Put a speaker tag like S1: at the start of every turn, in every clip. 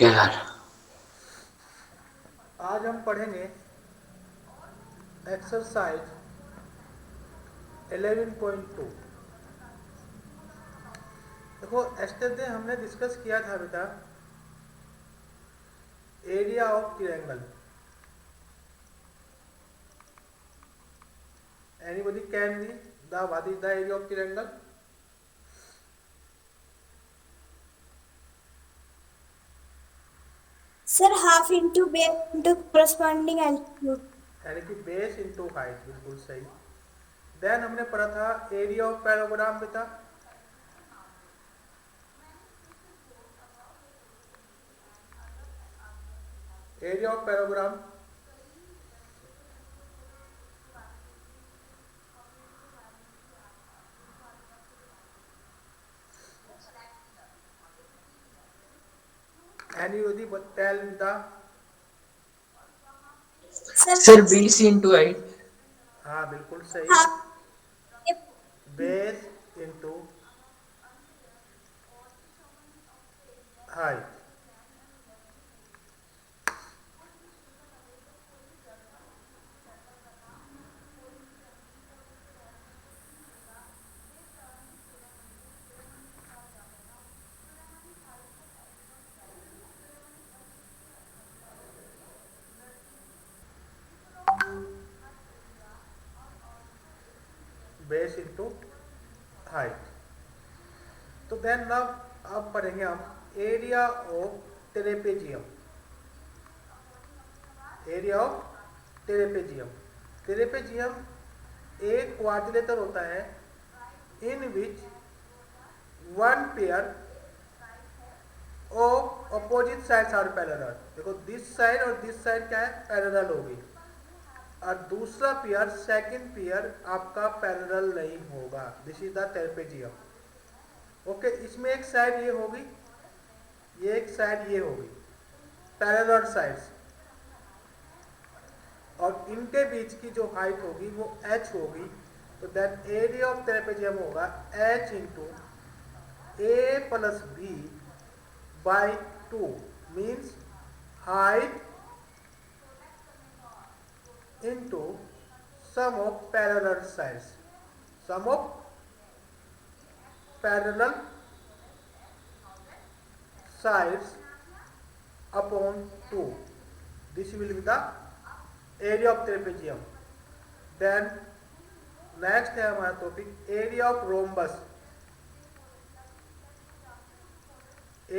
S1: क्या यार।
S2: आज हम पढ़ेंगे एक्सरसाइज 11.2। देखो एस्टेडे हमने डिस्कस किया था बेटा area of triangle. Anybody can be the what is the area of triangle?
S3: Sir, half into base into corresponding altitude.
S2: यानी कि बेस इनटू हाइट, बिल्कुल सही। देन हमने पढ़ा था एरिया ऑफ पैराग्राम बेटा। Area of parallelogram anybody tell the.
S3: Sir,
S1: sir BC into 8।
S2: हाँ बिल्कुल सही।
S3: half
S2: base into height. Base into height. तो देन नाउ अब पढ़ेंगे हम area of trapezium. Area of trapezium. Trapezium एक क्वाड्रिलेटर होता है in which one pair of opposite sides are parallel. देखो दिस साइड और दिस साइड क्या है, पैरेलल होगी, और दूसरा पेयर सेकंड पेयर आपका पैरेलल नहीं होगा। This is the trapezium. Okay, इसमें एक साइड ये होगी, ये एक साइड ये होगी, पैरेलल साइड्स, और इनके बीच की जो हाइट होगी वो h होगी। तो दैट एरिया ऑफ ट्रेपेजियम होगा h into a plus b by 2, means height into sum of parallel sides, sum of parallel sides upon 2. This will be the area of trapezium. Then next है हमारा topic area of rhombus.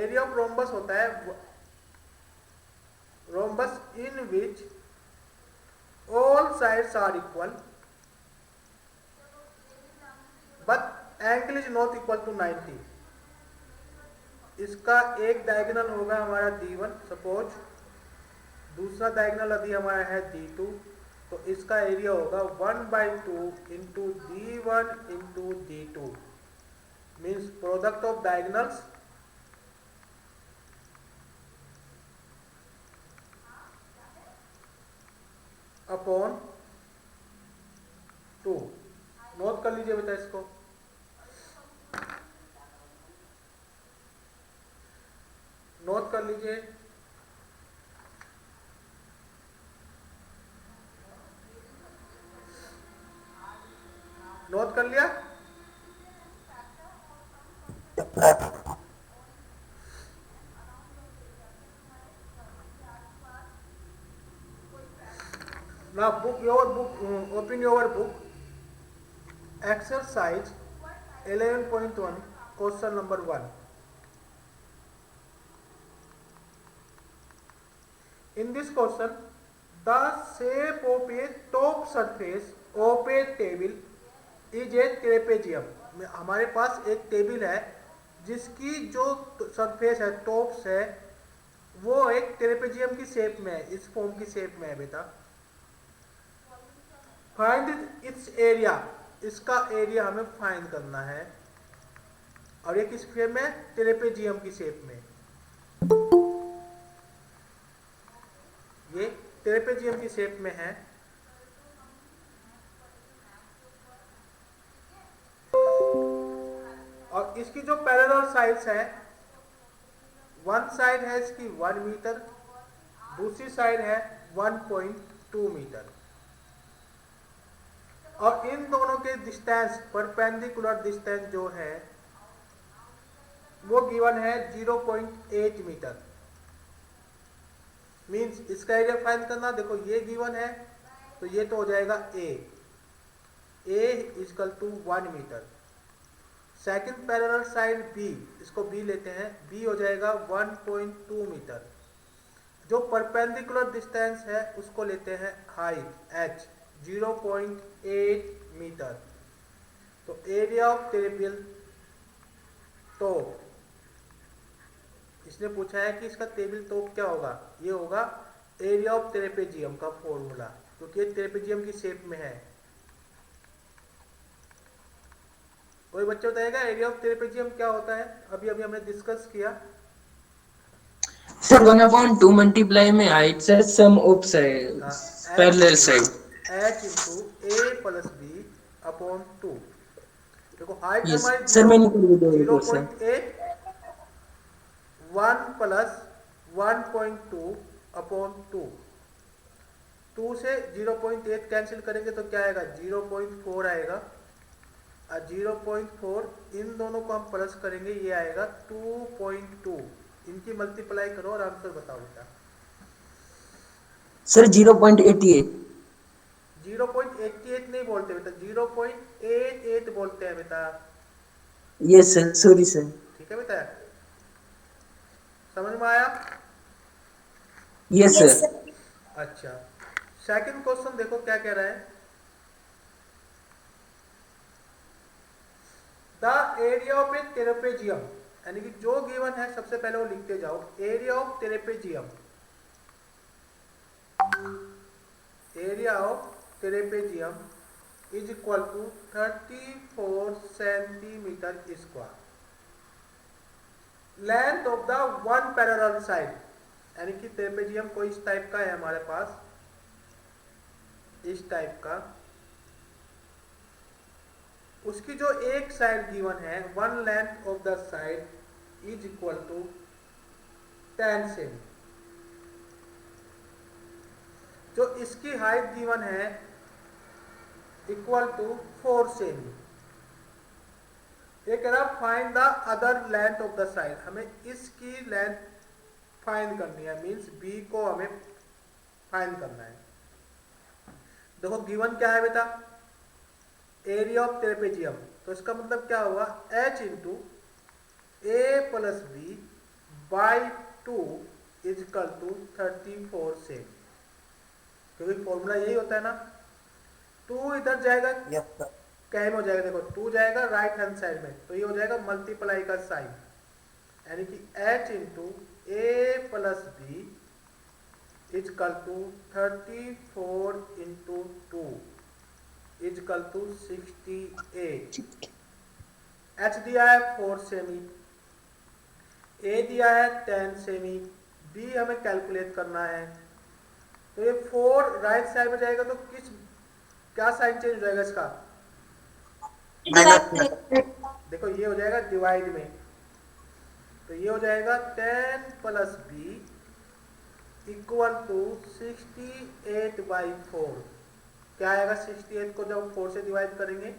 S2: Area of rhombus होता है rhombus in which all sides are equal but angle is not equal to 90। इसका एक diagonal होगा हमारा D1 suppose, दूसरा diagonal अभी हमारा है D2, तो इसका एरिया होगा 1/2 into D1 into D2, means product of diagonals upon 2। Note कर लीजिए बेटा इसको। नोट कर लीजिए। नोट कर लिया? Now book your book, open your book, exercise 11.1, question number 1. In this question, the shape of a top surface of a table is a trapezium. हमारे पास एक टेबल है जिसकी जो सरफेस है, टॉप्स है, वो एक ट्रेपेजियम की शेप में है, इस फॉर्म की शेप में है बेटा। फाइंड इट्स एरिया, इसका एरिया हमें फाइंड करना है, और ये किस शेप में? ट्रेपेजियम की शेप में। ये ट्रेपेजियम की शेप में है। और इसकी जो पैरेलल साइड्स है वन साइड है इसकी 1 मीटर, दूसरी साइड है 1.2 मीटर, और इन दोनों के डिस्टेंस परपेंडिकुलर डिस्टेंस जो है वो गिवन है 0.8 मीटर। मींस इसका एरिया फाइंड करना, देखो ये गिवन है तो ये तो हो जाएगा a equal to 1 metre. Second parallel side b, इसको बी लेते हैं, बी हो जाएगा 1.2 मीटर। जो परपेंडिकुलर डिस्टेंस है उसको लेते हैं हाइट एच 0.8 मीटर। तो एरिया ऑफ टेबल, तो इसने पूछा है कि इसका टेबल टॉप क्या होगा, ये होगा एरिया ऑफ ट्रेपेजियम का फॉर्मूला, क्योंकि ये ट्रेपेजियम की शेप में है। कोई बच्चा बताएगा एरिया ऑफ ट्रेपेजियम क्या होता है? अभी अभी हमने डिस्कस किया
S1: सर 1/2 मल्टीप्लाई में हाइट से sum of side parallel side.
S2: H into a plus b upon 2। देखो हाइट
S1: यस
S2: हमारी
S1: सर, मैंने कर दिया क्वेश्चन।
S2: 0.8, 1 plus 1.2 upon 2। 2 से 0.8 कैंसिल करेंगे तो क्या आएगा, 0.4 आएगा, और 0.4 इन दोनों को हम प्लस करेंगे, ये आएगा 2.2। इनकी मल्टीप्लाई करो और आंसर बताओ बेटा।
S1: सर 0.88।
S2: 0.88 नहीं बोलते बेटा, 0.88 बोलते हैं बेटा।
S1: Yes sir, sorry sir.
S2: ठीक है बेटा, समझ में आया?
S1: Yes
S3: Yes,
S1: sir.
S3: sir.
S2: अच्छा, सेकंड क्वेश्चन देखो क्या कह रहा है। The area of A trapezium, यानी कि जो गिवन है सबसे पहले वो लिखते जाओ। Area of trapezium, area of trapezium is equal to 34 centimetre square. Length of the one parallel side, यानी कि ट्रेपेजियम कोई इस टाइप का है हमारे पास, इस टाइप का, उसकी जो एक साइड गिवन है, one length of the side is equal to 10 सेमी। जो इसकी हाइट गिवन है इक्वल टू 4 सेमी। ये कह रहा find the other length of the side, हमें इसकी लेंथ फाइंड करनी है, मींस बी को हमें फाइंड करना है। देखो गिवन क्या है बेटा, एरिया ऑफ ट्रेपेजियम, तो इसका मतलब क्या हुआ, h into a plus b by 2 is equal to 34 सेमी, क्योंकि फॉर्मूला यही होता है ना। 2 इधर जाएगा क्या में हो जाएगा, देखो 2 जाएगा राइट हैंड साइड में, तो ये हो जाएगा मल्टीप्लाई का साइन, यानी कि h into a plus b is equal to 34 into 2 is equal to 68। H दिया है 4 सेमी, ए दिया है 10 सेमी, बी हमें कैलकुलेट करना है। तो ये 4 राइट साइड में जाएगा तो किस क्या साइन चेंज हो जाएगा इसका, देखो ये हो जाएगा डिवाइड में, तो ये हो जाएगा 10 प्लस बी इक्वल टू 68/4। क्या आएगा 68 को जब 4 से डिवाइड करेंगे,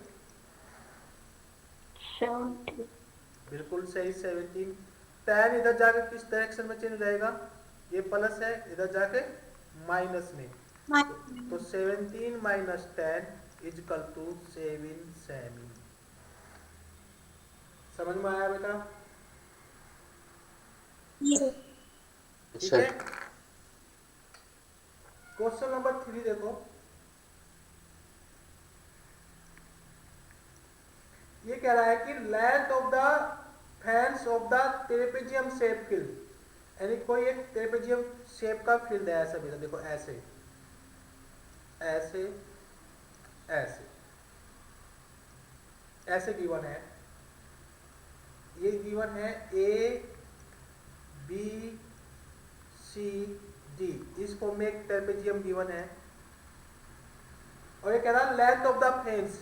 S3: 70.
S2: बिल्कुल सही 17। 10 इधर जाके किस डायरेक्शन में चेंज हो जाएगा, ये प्लस है, इधर जाके माइनस में, तो 17 माइनस 10 इज इक्वल टू 7 सेमी। समझ में आया बेटा?
S3: Yes.
S2: ठीक है। क्वेश्चन नंबर 3 देखो, ये कह रहा है कि length of the fans of the trapezium shape field, यानी कोई एक ट्रेपेजियम शेप का फील्ड है ऐसा मेरा, देखो ऐसे ऐसे ऐसे ऐसे गिवन है, ये गिवन है ए बी सी डी, इस फॉर्म में एक ट्रेपेजियम गिवन है, और ये कह रहा है length of the fence,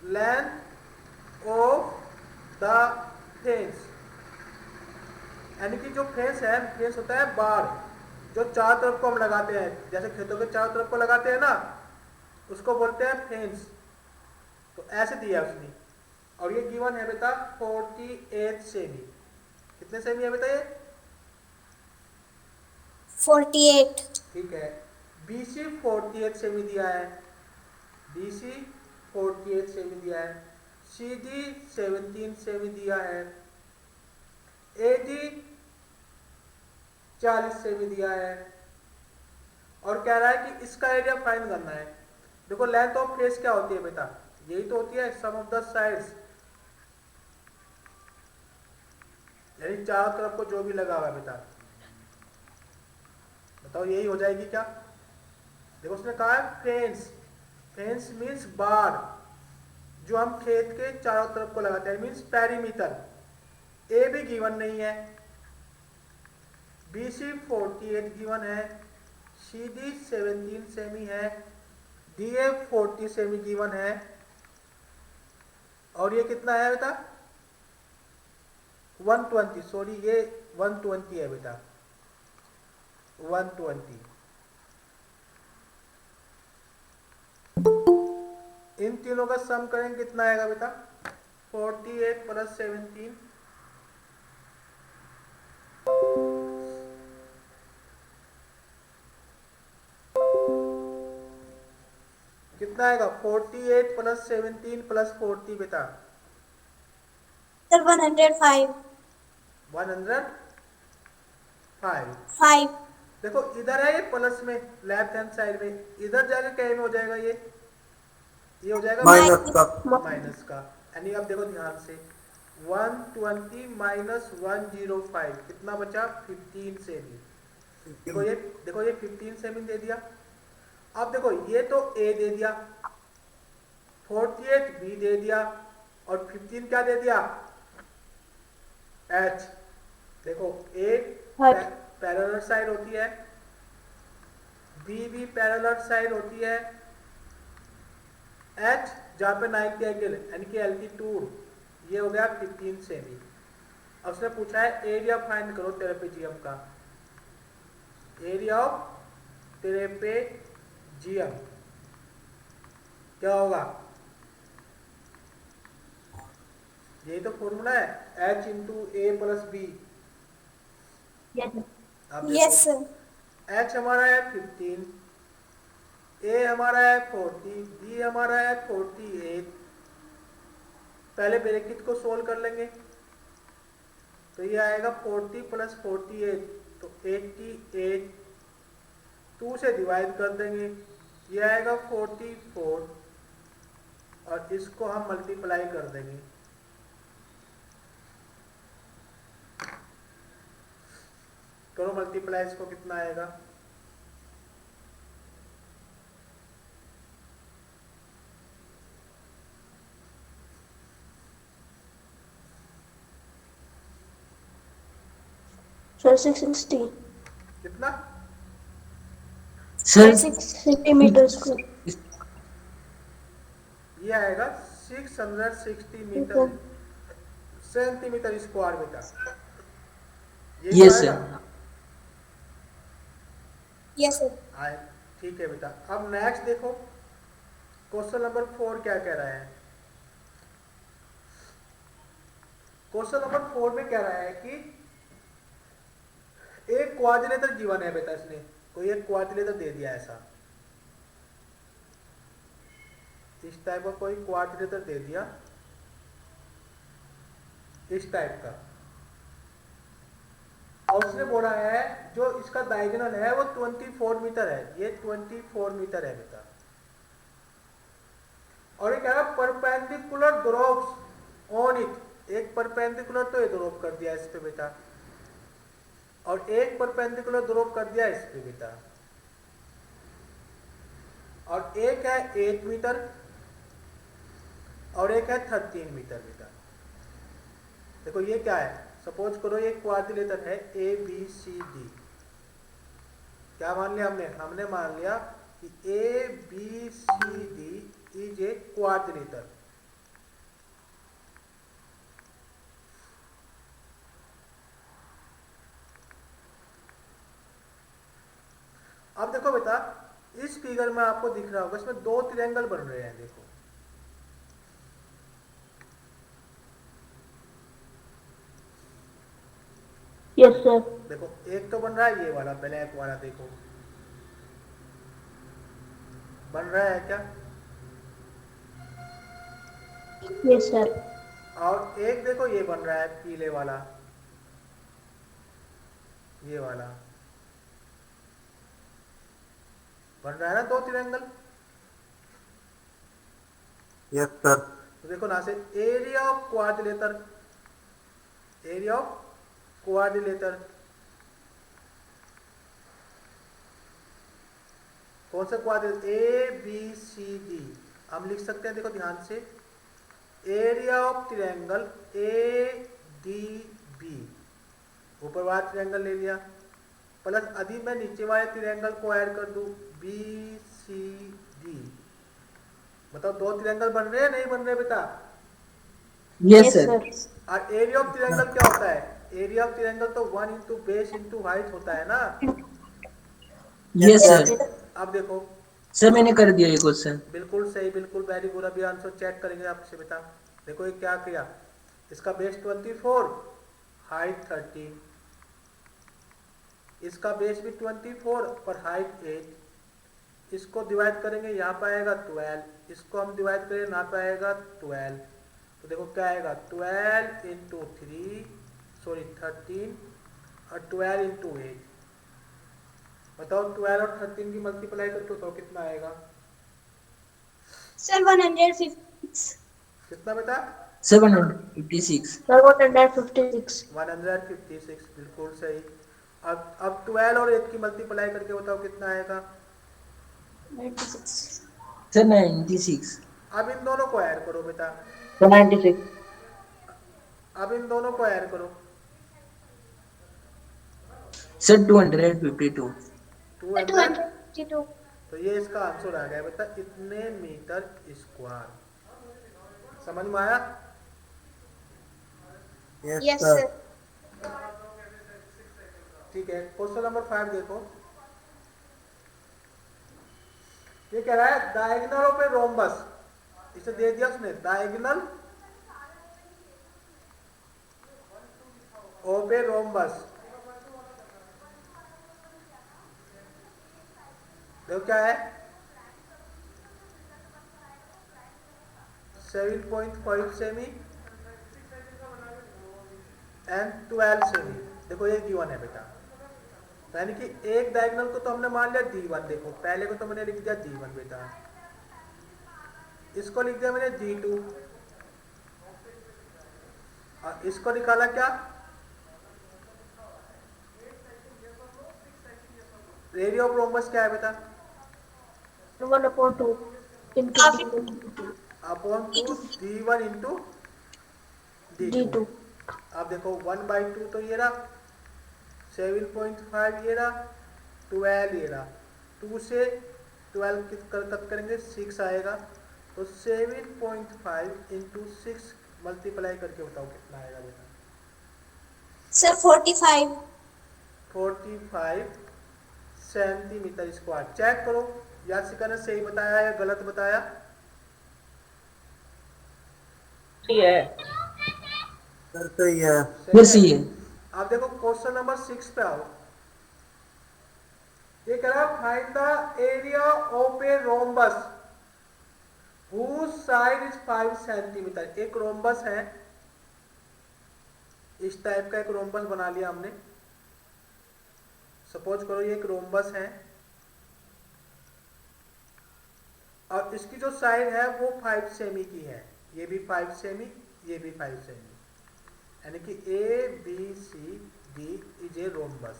S2: length of the fence, यानी कि जो फेंस है, फेंस होता है बाड़, जो चारों तरफ को हम लगाते हैं, जैसे खेतों के चारों तरफ को लगाते हैं ना, उसको बोलते हैं फेंस। तो ऐसे दिया उसने, और ये गिवन है बेटा 48 सेमी। कितने सेमी है बेटा ये?
S3: 48.
S2: ठीक है। BC 48 सेमी दिया है, BC 48 सेमी दिया है, CD 17 सेमी दिया है, AD 40 सेमी दिया है, और कह रहा है कि इसका एरिया फाइंड करना है। देखो लेंथ ऑफ फेस क्या होती है बेटा, यही तो होती है सम ऑफ द साइड्स, यानी चारों तरफ को जो भी लगा हुआ है बेटा। बताओ यही हो जाएगी क्या? देखो उसने कहा है फेंस, फेंस मीन्स बाड़, जो हम खेत के चारों तरफ को लगाते हैं, मीन्स पेरीमीटर। ए भी गिवन नहीं है, BC 48 गिवन है, CD 17 सेमी है, DA 40 सेमी गिवन है, और ये कितना है बेटा 120, सॉरी ये 120 है बेटा, 120। इन तीनों का सम करेंगे कितना आएगा बेटा 48 प्लस 17, कितना आएगा 48 प्लस 17 प्लस 40 बेटा
S3: Sir, 105.
S2: 105।
S3: 5.
S2: देखो इधर है ये प्लस में, लेफ्ट हैंड साइड में, इधर जाके क्या में हो जाएगा, ये हो जाएगा
S3: माइनस का।
S2: माइनस का। यानी अब देखो ध्यान से 120 माइनस 105 कितना बचा 15 सेमी। देखो ये 15 सेमी दे दिया। अब देखो ये तो ए दे दिया, 48 बी दे दिया, और 15 क्या दे दिया एच। देखो ए पैरेलल साइड होती है, बी भी पैरेलल साइड होती है, एच जहां पे 90 एंगल यानी कि एल्टीट्यूड, ये हो गया 15 सेमी। अब उसने पूछा है एरिया फाइंड करो ट्रेपेजियम का, एरिया ऑफ ट्रेपेजियम क्या होगा, यही तो फॉर्मूला है H into a plus b.
S3: Yes, sir.
S2: H हमारा है 15, ए हमारा है 40, बी हमारा है 48। पहले ब्रैकेट को सोल्व कर लेंगे, तो ये आएगा 40 प्लस 48 तो 88, 2 से डिवाइड कर देंगे, ये आएगा 44, और इसको हम मल्टीप्लाई कर देंगे। करो मल्टीप्लाई, इसको कितना आएगा
S4: Sir, 660.
S2: कितना
S1: सर
S4: 6 centimeters square.
S2: ये आएगा 660 मीटर सेंटीमीटर स्क्वायर बेटा, ये
S1: यस
S2: आएगा।
S1: सर।
S3: Yes, sir.
S2: आए ठीक है बेटा। अब नेक्स्ट देखो क्वेश्चन नंबर 4 क्या कह रहा है। क्वेश्चन नंबर 4 में कह रहा है कि एक क्वाड्रिलेटर गिवन है बेटा, इसने कोई एक क्वाड्रिलेटर दे दिया ऐसा, इस टाइप का कोई क्वाड्रिलेटर दे दिया इस टाइप का, और उसने बोला है जो इसका डायगोनल है वो 24 मीटर है, ये 24 मीटर है बेटा, और ये कह रहा है परपेंडिकुलर ड्रॉप्स ऑन इट, एक परपेंडिकुलर तो ये ड्रॉप कर दिया इस पे बेटा, और एक परपेंडिकुलर ड्रॉप कर दिया इस पे बेटा, और एक है 8 मीटर और एक है 13 मीटर बेटा। देखो ये क्या है, सपोज करो ये क्वाड्रिलेटर है ए बी सी डी, क्या मान लिया हमने मान लिया कि A B C D is a quadrilateral. अब देखो बेटा, इस फिगर में आपको दिख रहा होगा, इसमें दो ट्रायंगल बन रहे हैं। देखो
S4: Yes, sir.
S2: देखो, एक तो बन रहा है ये वाला ब्लैक वाला, देखो बन रहा है क्या?
S4: Yes, sir.
S2: और एक देखो ये बन रहा है पीले वाला, ये वाला बन रहा है ना, दो ट्रायंगल।
S5: Yes sir.
S2: तो देखो ना से area of quadrilateral, area of quadrilateral कौन सा quadrilateral? A B C D हम लिख सकते हैं। देखो ध्यान से, area of triangle A D B, ऊपर वाला ट्रायंगल ले लिया, प्लस अभी मैं नीचे वाले ट्रायंगल को ऐड कर दूं, बी सी डी। बताओ दो ट्रायंगल बन रहे हैं नहीं बन रहे बेटा?
S1: Yes sir.
S2: और एरिया ऑफ ट्रायंगल क्या होता है? एरिया ऑफ ट्रायंगल तो 1 इंटू बेस इंटू हाइट होता है ना।
S1: Yes sir.
S2: अब देखो,
S1: सर मैंने कर दिया ये क्वेश्चन।
S2: बिल्कुल सही, बिल्कुल वेरी गुड। अभी आंसर चेक करेंगे आपसे बेटा। देखो ये क्या किया, इसका बेस 24, हाइट 30, इसका बेस भी 24 पर हाइट 8। इसको डिवाइड करेंगे, यहाँ पे आएगा 12, इसको हम डिवाइड करें, यहाँ पे आएगा 12। तो देखो क्या आएगा, 12 इंटू 3 सॉरी 13 और 12 इंटू 8। बताओ 12 और 13 की मल्टीप्लाई करके बताओ कितना आएगा?
S3: Sir, 156.
S2: कितना बेटा?
S1: 756।
S4: Sir, 156.
S2: 156, बिल्कुल सही। अब 12 और 8 की मल्टीप्लाई करके बताओ कितना आएगा?
S4: 96.
S1: सर 96।
S2: अब इन दोनों को ऐड करो बेटा,
S4: Sir, 96.
S2: अब इन दोनों को ऐड करो।
S1: सर 252।
S2: 200,
S3: 252.
S2: तो ये इसका आंसर आ गया बेटा, इतने मीटर स्क्वायर। समझ में आया?
S3: Yes, sir.
S2: ठीक है, क्वेश्चन नंबर 5 देखो। ये कह रहा है डायगोनल ऑफ ए रोम्बस, इसे दे दिया उसने, डायगोनल ऑफ ए रोम्बस। देखो क्या है, 7.5 सेमी एंड 12 सेमी। देखो ये गिवन है बेटा, यानी कि एक डायगोनल को तो हमने मान लिया D1। देखो पहले को तो मैंने लिख दिया D1 बेटा, इसको लिख दिया मैंने D2 और इसको निकाला क्या, एरिया ऑफ रोम्बस क्या है बेटा?
S4: 1/2 into
S2: upon 2 D1 into D2।
S4: D2.
S2: अब देखो 1/2 तो ये रहा, 7.5 ये रहा, 12 ये रहा, 2 से 12 कट करेंगे 6 आएगा। तो 7.5 इंटू 6 मल्टीप्लाई करके बताओ कितना आएगा बेटा?
S3: Sir, 45.
S2: 45 centimetre square. चेक करो यासिका ने सही बताया या गलत बताया?
S5: सही है सर, सही है।
S1: यस ये।
S2: अब देखो क्वेश्चन नंबर 6 पे आओ। ये कह रहा find the area of a rhombus whose side is 5 centimetre. एक रोम्बस है, इस टाइप का एक रोम्बस बना लिया हमने। सपोज करो ये एक रोम्बस है और इसकी जो साइड है वो 5 सेमी की है, ये भी 5 सेमी, ये भी 5 सेमी, यानी कि A B C D is a rhombus.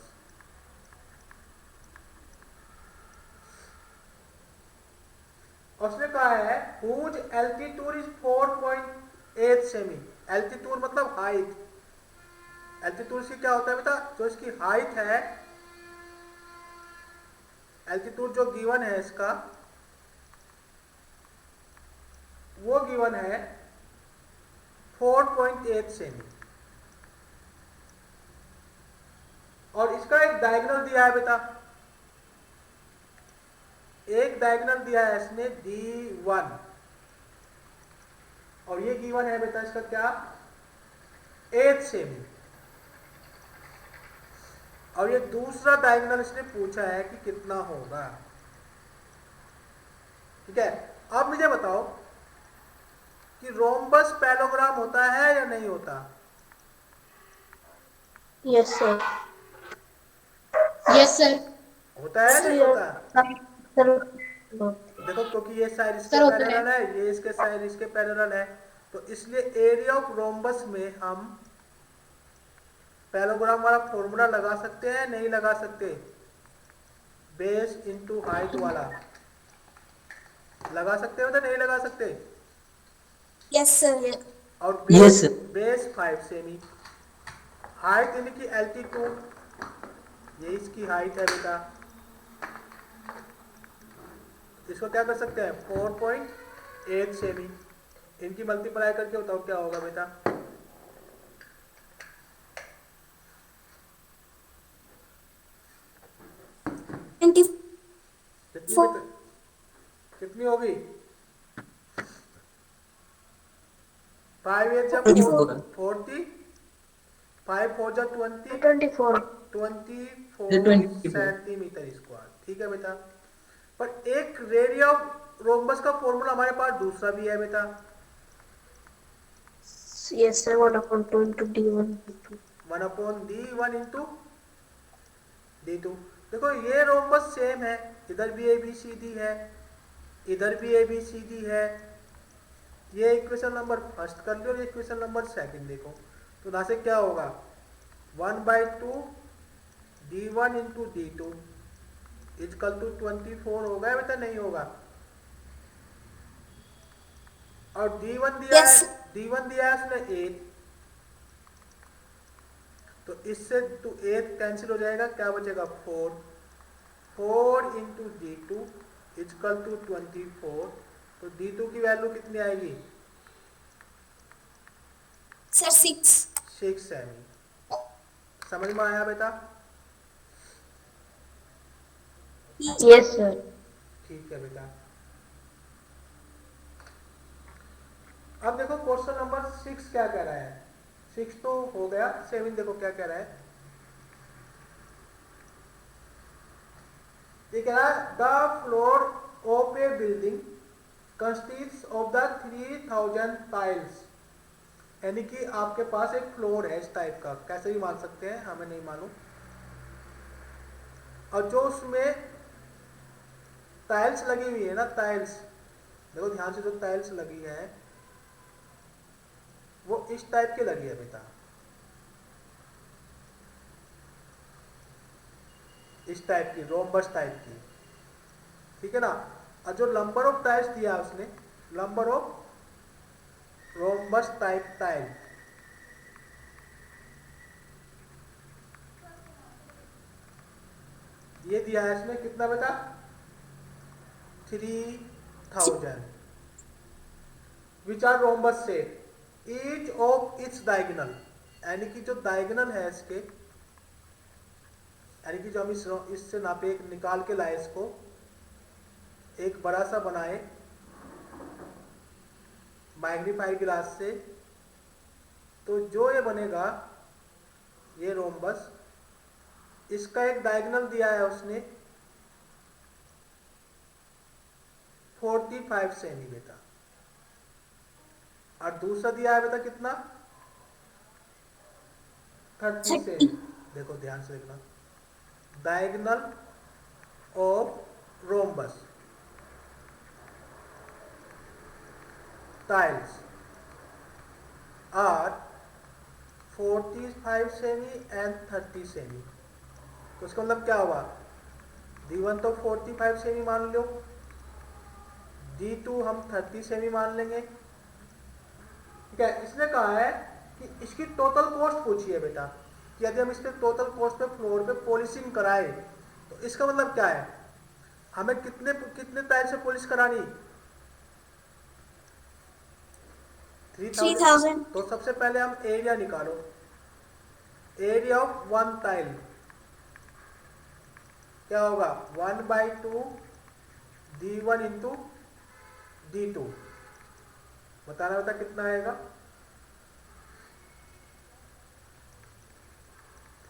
S2: उसने कहा है whose altitude is 4.8 सेमी। एल्टीट्यूड मतलब हाइट। एल्टीट्यूड से क्या होता है बेटा, जो इसकी हाइट है, एल्टीट्यूड जो गिवन है इसका, वो गिवन है 4.8 सेमी। और इसका एक डायगोनल दिया है बेटा, एक डायगोनल दिया है इसने D1 और ये गिवन है बेटा इसका क्या 8 सेमी और ये दूसरा डायगोनल इसने पूछा है कि कितना होगा। ठीक है, अब मुझे बताओ कि रोम्बस पैलोग्राम होता है या नहीं होता?
S4: Yes, sir.
S6: Yes sir.
S2: होता है या नहीं होता?
S4: Sir.
S2: देखो क्योंकि ये साइड इसके
S6: सर, होता है।
S2: पैरेलल है, ये इसके साइड इसके पैरेलल है, तो इसलिए एरिया ऑफ रोम्बस में हम पैलोग्राम वाला फॉर्मूला लगा सकते हैं नहीं लगा सकते? बेस इनटू हाइट वाला लगा सकते हो तो नहीं लगा सकते?
S3: Yes, sir.
S2: और
S1: Yes, sir.
S2: Base 5 semi, height इनकी एल्टीट्यूड, ये इसकी हाइट है बेटा, इसको क्या कर सकते हैं 4.8 सेमी, इनकी मल्टीप्लाई करके बताओ क्या होगा बेटा?
S3: Twenty.
S2: कितनी
S3: Four.
S2: बेटा? कितनी होगी? 5 8 जब
S1: 24.
S2: 40, 5 4 जब 20,
S4: 24.
S2: 24 सेंटीमीटर स्क्वायर। ठीक है बेटा, पर एक रेडियस ऑफ रोम्बस का फॉर्मूला हमारे पास दूसरा भी है बेटा।
S4: Yes, sir. 1/2 into D1.
S2: 1/D1 into D2। देखो ये रोम्बस सेम है, इधर भी ABCD है, इधर भी ABCD है। ये इक्वेशन नंबर फर्स्ट कर लो और इक्वेशन नंबर सेकंड देखो, तो यहाँ से क्या होगा 1/2 D1 into D2 is equal to 24 होगा या बेटा नहीं होगा? और D1 दिया
S3: Yes.
S2: है, D1 दिया है उसने 8, तो इससे तो 8 कैंसिल हो जाएगा, क्या बचेगा 4 इंटू D2 इजकल टू 24, तो D2 की वैल्यू कितनी आएगी?
S3: Sir, 6.
S2: 6 सेमी। समझ में आया बेटा?
S4: Yes, sir.
S2: ठीक है बेटा। अब देखो क्वेश्चन नंबर 6 क्या कह रहा है? 6 तो हो गया, 7 देखो क्या कह रहा है। ये कह रहा है the floor of A building consists of the 3000 tiles, यानी कि आपके पास एक फ्लोर है इस टाइप का, कैसे भी मान सकते हैं, हमें नहीं मालूम, और जो उसमें टाइल्स लगी हुई है ना, टाइल्स देखो ध्यान से, जो टाइल्स लगी है वो इस टाइप की लगी है बेटा, इस टाइप की, रोम्बस टाइप की। ठीक है ना, और जो नंबर ऑफ टाइल्स दिया उसने, number of rhombus type tile, ये दिया है इसमें कितना बेटा 3000, which are rhombus set each of its diagonal, यानी कि जो डायगोनल है इसके, यानी कि जो हम इससे नापे, एक निकाल के लाए इसको, एक बड़ा सा बनाए मैग्नीफाइड ग्लास से, तो जो ये बनेगा ये रोम्बस, इसका एक डायगोनल दिया है उसने 45 सेमी बेटा, और दूसरा दिया है बेटा कितना 30 सेमी। देखो ध्यान से देखना, diagonal of rhombus tiles are 45 सेमी एंड 30 सेमी, तो उसका मतलब क्या हुआ, D1 तो 45 सेमी मान लो, D2 हम 30 सेमी मान लेंगे। ठीक है, इसने कहा है कि इसकी टोटल कॉस्ट पूछी है बेटा, कि यदि हम इसके टोटल कॉस्ट पे फ्लोर पे पॉलिशिंग कराए, तो इसका मतलब क्या है, हमें कितने कितने टाइल से पॉलिश करानी
S3: 3000.
S2: तो सबसे पहले हम एरिया निकालो, एरिया ऑफ वन टाइल क्या होगा 1/2 D1 इंटू D2, बताना बता कितना आएगा।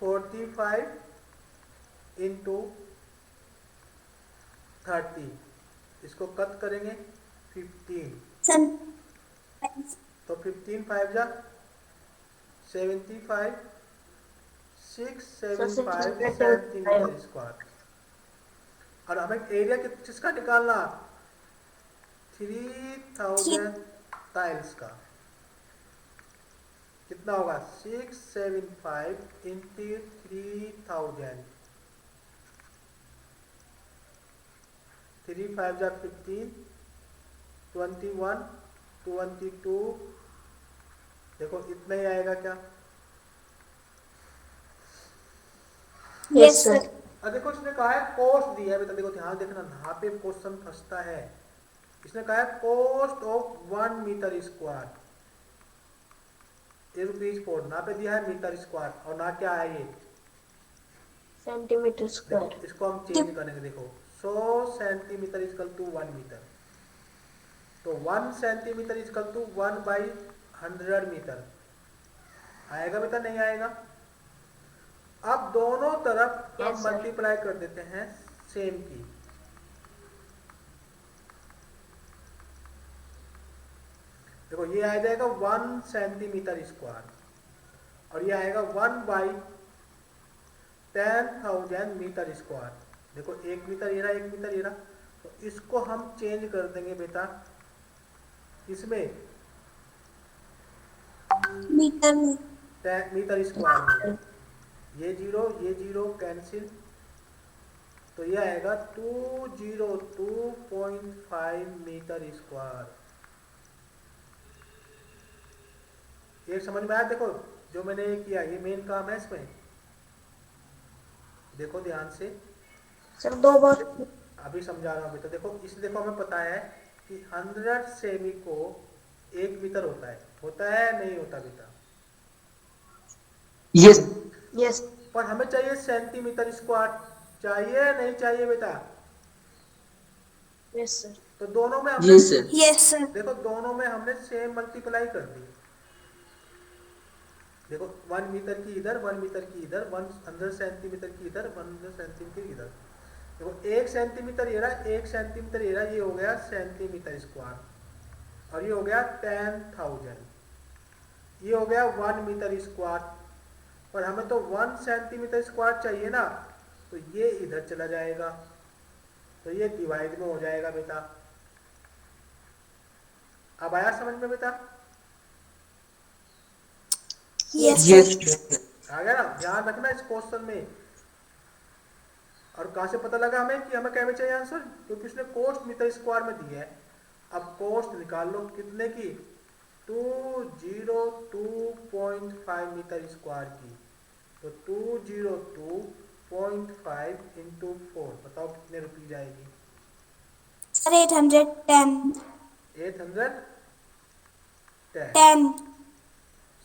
S2: 45 इंटू 30, इसको कट करेंगे 15,
S3: Sun.
S2: तो 15 5 जा 75, 675 सेंटीमीटर स्क्वायर। और हमें एरिया किसका निकालना, 3000 टाइल्स का। कितना होगा 675 इंटू 3000, 3 5 जा 15, 21, 22, देखो इतना ही आएगा क्या।
S3: Yes, sir.
S2: अब देखो इसने कहा है कॉस्ट दिया है बेटा, देखो ध्यान देखना यहाँ पे क्वेश्चन फंसता है। इसने कहा है कॉस्ट ऑफ 1 मीटर स्क्वायर ₹4, ना पे दिया है मीटर स्क्वायर और ना क्या है ये
S4: सेंटीमीटर
S2: देखो,
S4: स्क्वायर।
S2: इसको हम चेंज करेंगे। देखो 100 सेंटीमीटर इक्वल टू 1 मीटर, तो 1 सेंटीमीटर इक्वल टू 1/100 मीटर आएगा बेटा, नहीं आएगा। अब दोनों तरफ हम
S4: Yes, sir.
S2: मल्टीप्लाई कर देते हैं सेम की। देखो ये आ जाएगा 1 सेंटीमीटर स्क्वायर और ये आएगा 1/10,000 मीटर स्क्वायर। देखो 1 मीटर ये रहा, 1 मीटर ये रहा, तो इसको हम चेंज कर देंगे बेटा इसमें
S3: Meter में.
S2: मीटर स्क्वायर में। ये जीरो कैंसिल, तो ये आएगा 202.5 मीटर स्क्वायर। ये समझ में आया। देखो जो मैंने ये किया ये मेन काम है इसमें, देखो ध्यान से
S4: सर 2 बार।
S2: अभी समझा रहा हूँ बेटा। देखो देखो हमें पता है कि 100 सेमी को 1 मीटर होता है नहीं होता बेटा।
S1: Yes
S4: yes.
S2: पर हमें चाहिए सेंटीमीटर स्क्वायर, चाहिए नहीं चाहिए बेटा।
S4: Yes sir.
S2: तो दोनों में हमने
S1: यस सर
S3: Yes, sir.
S2: देखो दोनों में हमने सेम मल्टीप्लाई कर दी। देखो 1 मीटर की इधर, 1 मीटर की इधर, 100 सेंटीमीटर की इधर, 100 सेंटीमीटर इधर। देखो 1 सेंटीमीटर ये रहा, 1 सेंटीमीटर ये रहा, ये हो गया सेंटीमीटर स्क्वायर और ये हो गया 10,000, ये हो गया 1 मीटर स्क्वायर। पर हमें तो 1 सेंटीमीटर स्क्वायर चाहिए ना, तो ये इधर चला जाएगा, तो ये डिवाइड में हो जाएगा बेटा। अब आया समझ में बेटा?
S3: Yes, sir.
S1: यस
S2: आ गया ना? ध्यान रखना इस क्वेश्चन में। और कहां से पता लगा हमें कि हमें क्या में चाहिए आंसर, क्योंकि उसने कोस्ट मीटर स्क्वायर में दी है। अब कोस्ट निकाल लो कितने की, 202.5 मीटर स्क्वायर की, तो 202.5 इंटू 4 बताओ कितने रुपये जाएगी।
S3: Sir, 810.
S2: 810।
S3: 10.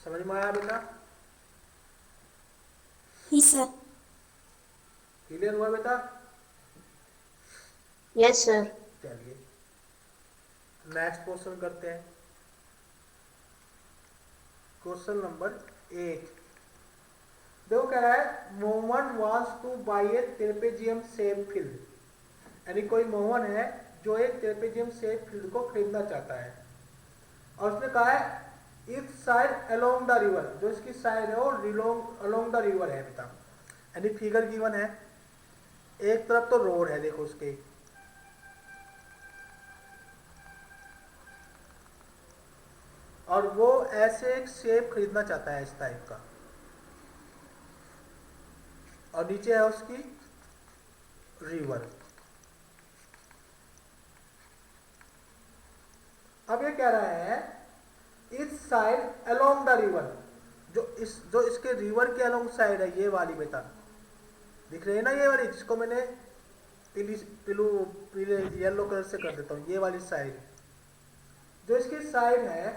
S2: समझ में आया बेटा?
S3: Yes, sir.
S2: क्लियर हुआ बेटा?
S4: Yes sir.
S2: चलिए नेक्स्ट क्वेश्चन करते हैं। क्वेश्चन नंबर 8 देखो कह रहा है Mohan wants to buy a trapezium shape field, यानी कोई मोहन है जो एक ट्रेपेजियम शेप फील्ड को खरीदना चाहता है। और उसने कहा है इस साइड अलोंग द रिवर, जो इसकी साइड है वो अलोंग द रिवर है बेटा, यानी फिगर गिवन है। एक तरफ तो रोड है देखो उसके, और वो ऐसे एक शेप खरीदना चाहता है इस टाइप का, और नीचे है उसकी रिवर। अब ये कह रहा है इस साइड अलोंग द रिवर, जो इसके रिवर के अलोंग साइड है, ये वाली बेटा दिख रही है ना, ये वाली जिसको मैंने पीले येलो कलर से कर देता हूँ, ये वाली साइड जो इसकी साइड है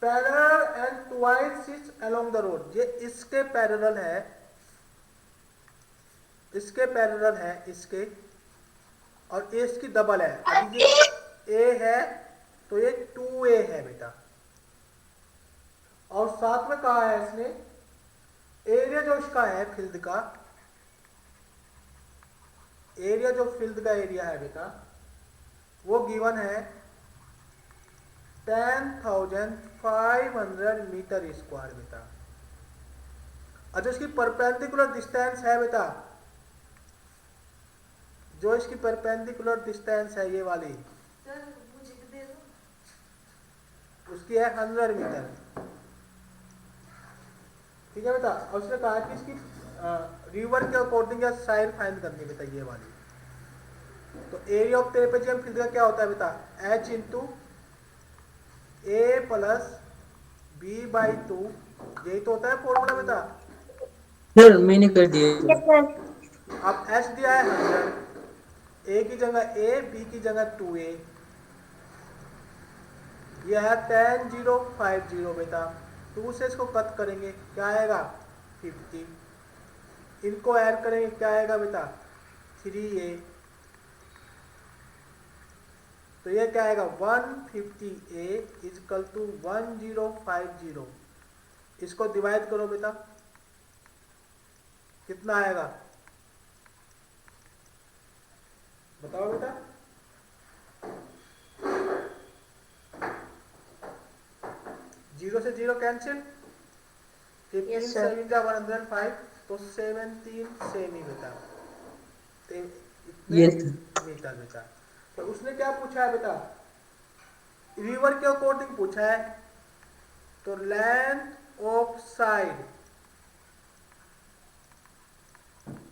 S2: parallel and twice is along the road, ये इसके पैरेलल है, इसके पैरेलल है इसके, और ए इसकी डबल है। अभी ये ए है तो ये 2a है बेटा। और साथ में कहा है इसने एरिया जो इसका है फील्ड का, एरिया जो फील्ड का एरिया है बेटा वो गिवन है 10,500 मीटर स्क्वायर बेटा। और जो इसकी परपेंडिकुलर डिस्टेंस है बेटा, जो इसकी परपेंडिकुलर डिस्टेंस है ये वाली, उसकी है 100 मीटर। ठीक है बेटा। और उसने कहा कि इसकी रिवर के अकॉर्डिंग या साइड फाइंड करनी बेटा ये वाली। तो एरिया ऑफ ट्रेपेजियम फील्ड का क्या होता है बेटा, h into a plus b by 2, यही तो होता है फॉर्मूला बेटा।
S1: सर मैंने कर दिया।
S3: Yes, sir.
S2: अब h दिया है 100, a की जगह a, b की जगह 2a, यह है 10,050 बेटा। 2 से इसको कट करेंगे क्या आएगा 50, इनको ऐड करेंगे क्या आएगा बेटा 3a, तो ये क्या आएगा 150a इजकल टू 1050। इसको डिवाइड करो बेटा, कितना आएगा बताओ बेटा। जीरो से जीरो कैंसिल, 15
S4: Yes, sir.
S2: 7 जा 105, तो 17 सेम ही बेटा, इतने
S1: Yes.
S2: मीटर बेटा। तो उसने क्या पूछा है बेटा, रिवर के अकॉर्डिंग पूछा है, तो length of side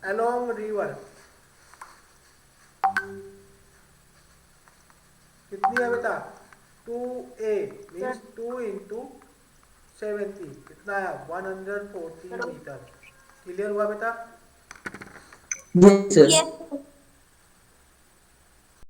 S2: along river कितनी है बेटा 2a मीन्स 2 इंटू 70, कितना है 140 मीटर। क्लियर हुआ बेटा।
S1: Yes, sir.
S3: Yes, sir.